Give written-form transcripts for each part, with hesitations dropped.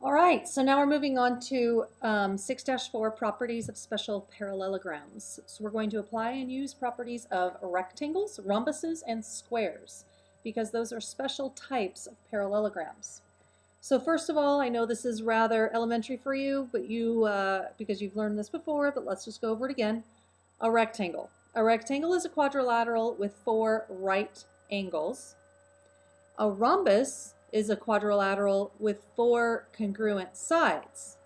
All right, so now we're moving on to 6-4 properties of special parallelograms. So we're going to apply and use properties of rectangles, rhombuses, and squares because those are special types of parallelograms. So first of all, I know this is rather elementary for you, but because you've learned this before, but let's just go over it again. A rectangle. A rectangle is a quadrilateral with 4 right angles. A rhombus is a quadrilateral with 4 congruent sides.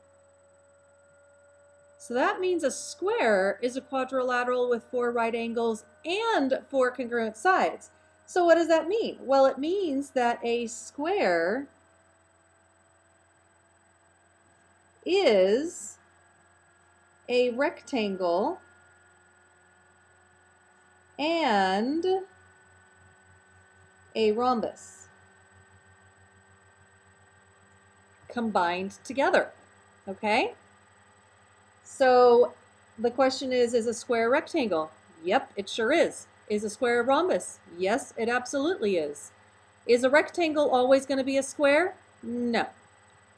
So that means a square is a quadrilateral with 4 right angles and 4 congruent sides. So what does that mean? Well, it means that a square is a rectangle and a rhombus combined together, okay? So the question is a square a rectangle? Yep, it sure is. Is a square a rhombus? Yes, it absolutely is. Is a rectangle always going to be a square? No.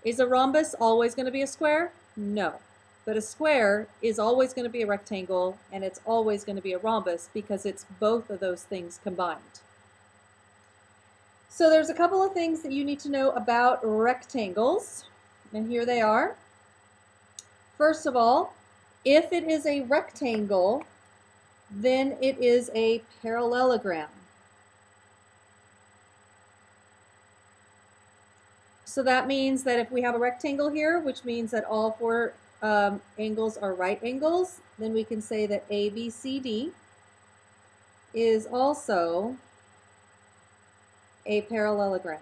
Is a rhombus always going to be a square? No. But a square is always going to be a rectangle, and it's always going to be a rhombus because it's both of those things combined. So there's a couple of things that you need to know about rectangles, and here they are. First of all, if it is a rectangle, then it is a parallelogram. So that means that if we have a rectangle here, which means that all 4 angles are right angles, then we can say that ABCD is also a parallelogram.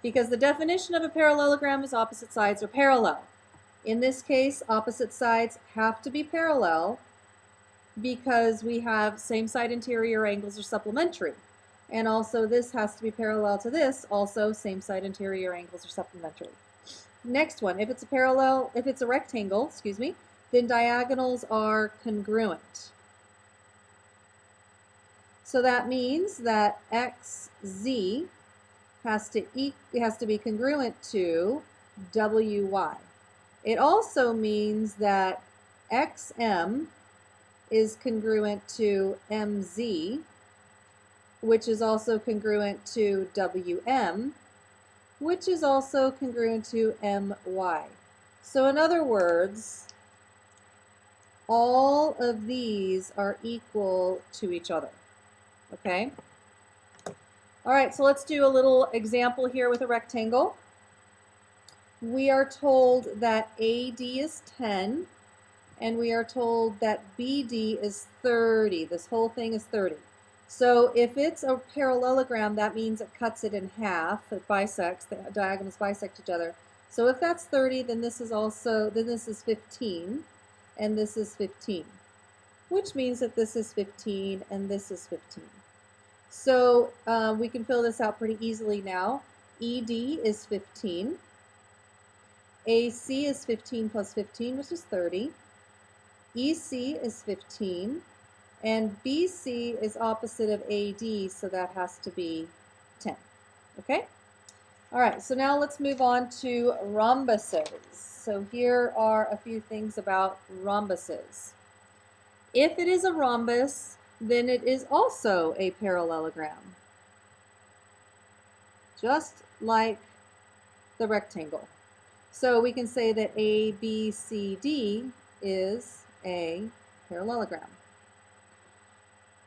Because the definition of a parallelogram is opposite sides are parallel. In this case, opposite sides have to be parallel because we have same side interior angles are supplementary. And also this has to be parallel to this, also same side interior angles are supplementary. Next one, if it's a rectangle, then diagonals are congruent. So that means that XZ has to be congruent to WY. It also means that XM is congruent to MZ, which is also congruent to WM, which is also congruent to MY. So in other words, all of these are equal to each other. Okay? All right, so let's do a little example here with a rectangle. We are told that AD is 10, and we are told that BD is 30. This whole thing is 30. So if it's a parallelogram, that means it cuts it in half. It bisects, the diagonals bisect each other. So if that's 30, then this is 15, and this is 15, which means that this is 15 and this is 15. So we can fill this out pretty easily now. ED is 15. AC is 15 plus 15, which is 30. EC is 15. And BC is opposite of AD, so that has to be 10. Okay? All right, so now let's move on to rhombuses. So here are a few things about rhombuses. If it is a rhombus, then it is also a parallelogram, just like the rectangle. So we can say that ABCD is a parallelogram.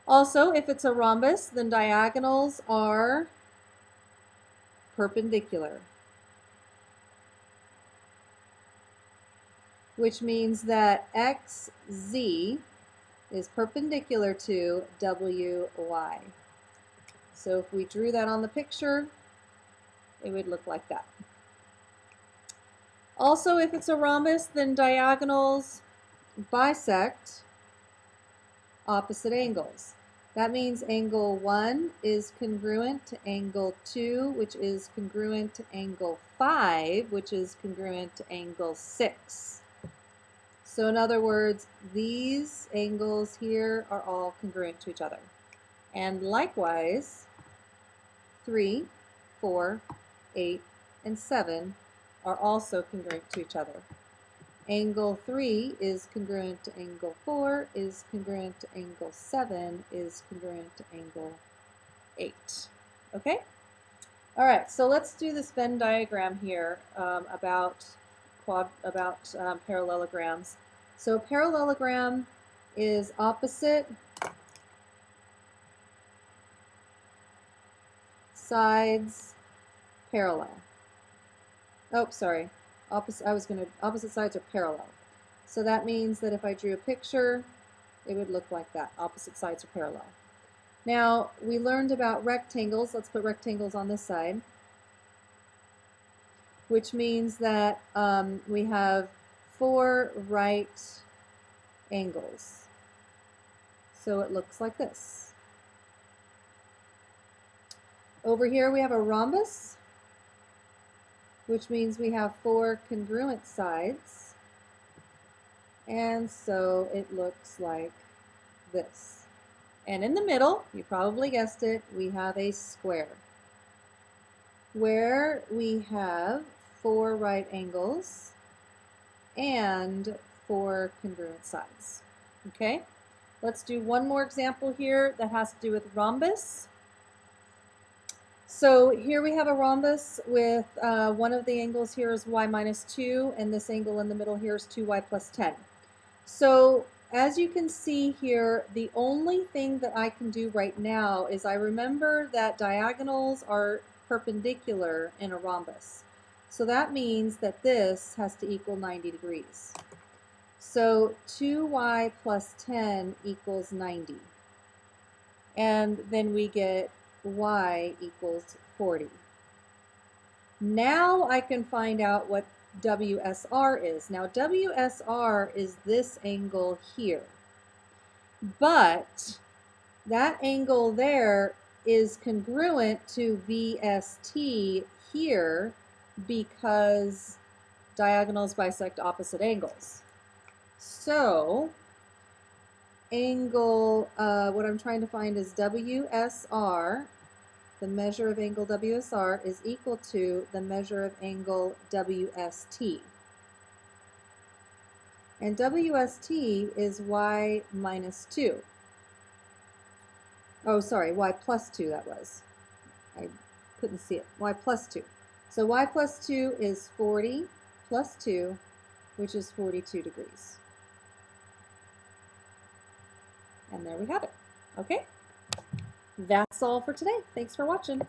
Also, if it's a rhombus, then diagonals are perpendicular, which means that XZ is perpendicular to WY. So if we drew that on the picture, it would look like that. Also, if it's a rhombus, then diagonals bisect opposite angles. That means angle 1 is congruent to angle 2, which is congruent to angle 5, which is congruent to angle 6. So in other words, these angles here are all congruent to each other. And likewise, 3, 4, 8, and 7 are also congruent to each other. Angle 3 is congruent to angle 4, is congruent to angle 7, is congruent to angle 8. Okay? All right, so let's do this Venn diagram here about parallelograms. So parallelogram is opposite sides parallel. Oh, sorry. Opposite sides are parallel. So that means that if I drew a picture, it would look like that. Opposite sides are parallel. Now, we learned about rectangles. Let's put rectangles on this side, which means that we have 4 right angles. So it looks like this. Over here we have a rhombus, which means we have 4 congruent sides, and so it looks like this. And in the middle, you probably guessed it, we have a square, where we have 4 right angles and 4 congruent sides. Okay, let's do one more example here that has to do with rhombus. So here we have a rhombus with one of the angles here is y minus 2, and this angle in the middle here is 2y plus 10. So as you can see here, the only thing that I can do right now is I remember that diagonals are perpendicular in a rhombus. So that means that this has to equal 90 degrees. So 2y plus 10 equals 90. And then we get y equals 40. Now I can find out what WSR is. Now WSR is this angle here, but that angle there is congruent to VST here because diagonals bisect opposite angles. So angle, what I'm trying to find is WSR. The measure of angle WSR is equal to the measure of angle WST. And WST is y minus 2. Oh, sorry, y plus 2 that was. I couldn't see it. Y plus 2. So y plus 2 is 40 plus 2, which is 42 degrees. And there we have it. Okay? That's all for today. Thanks for watching.